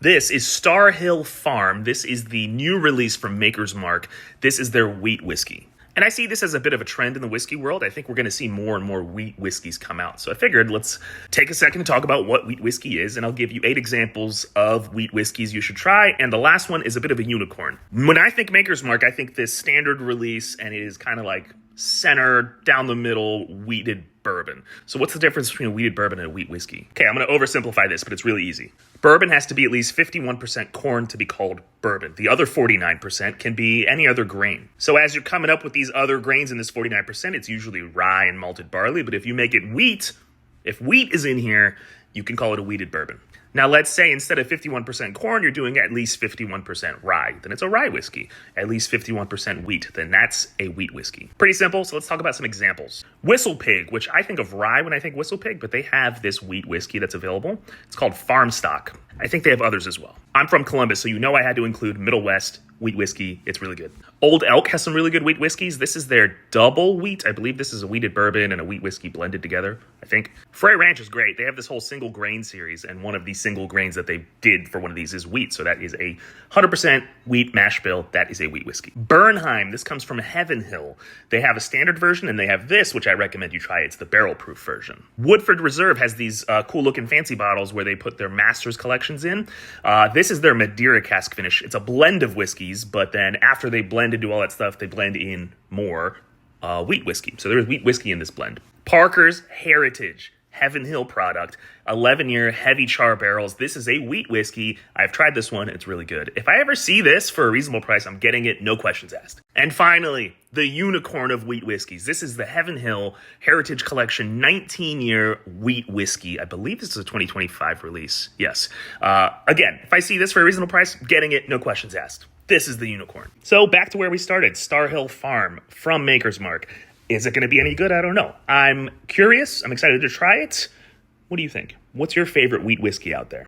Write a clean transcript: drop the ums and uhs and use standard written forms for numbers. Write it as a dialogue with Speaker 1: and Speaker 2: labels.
Speaker 1: This is Star Hill Farm. This is the new release from Maker's Mark. This is their wheat whiskey. And I see this as a bit of a trend in the whiskey world. I think we're going to see more and more wheat whiskeys come out. So I figured let's take a second to talk about what wheat whiskey is, and I'll give you 8 examples of wheat whiskeys you should try. And the last one is a bit of a unicorn. When I think Maker's Mark, I think this standard release, and it is kind of like center, down the middle, wheated bourbon. So what's the difference between a wheated bourbon and a wheat whiskey? Okay, I'm going to oversimplify this, but it's really easy. Bourbon has to be at least 51% corn to be called bourbon. The other 49% can be any other grain. So as you're coming up with these other grains in this 49%, it's usually rye and malted barley. But if you make it wheat, if wheat is in here, you can call it a wheated bourbon. Now, let's say instead of 51% corn, you're doing at least 51% rye. Then it's a rye whiskey. At least 51% wheat. Then that's a wheat whiskey. Pretty simple, so let's talk about some examples. Whistle Pig, which I think of rye when I think Whistle Pig, but they have this wheat whiskey that's available. It's called Farm Stock. I think they have others as well. I'm from Columbus, so you know I had to include Middle West wheat whiskey. It's really good. Old Elk has some really good wheat whiskeys. This is their double wheat. I believe this is a wheated bourbon and a wheat whiskey blended together, I think. Frey Ranch is great. They have this whole single grain series, and one of these single grains that they did for one of these is wheat. So that is a 100% wheat mash bill. That is a wheat whiskey. Bernheim, this comes from Heaven Hill. They have a standard version, and they have this, which I recommend you try. It's the barrel proof version. Woodford Reserve has these cool looking fancy bottles where they put their master's collections in. This is their Madeira cask finish. It's a blend of whiskeys, but then after they blend and do all that stuff, they blend in more wheat whiskey. So there's wheat whiskey in this blend. Parker's Heritage Heaven Hill product, 11-year heavy char barrels. This is a wheat whiskey. I've tried this one. It's really good. If I ever see this for a reasonable price, I'm getting it. No questions asked. And finally, the unicorn of wheat whiskeys. This is the Heaven Hill Heritage Collection 19-year wheat whiskey. I believe this is a 2025 release. Yes. Again, if I see this for a reasonable price, getting it. No questions asked. This is the unicorn. So back to where we started. Star Hill Farm from Maker's Mark. Is it going to be any good? I don't know. I'm curious. I'm excited to try it. What do you think? What's your favorite wheat whiskey out there?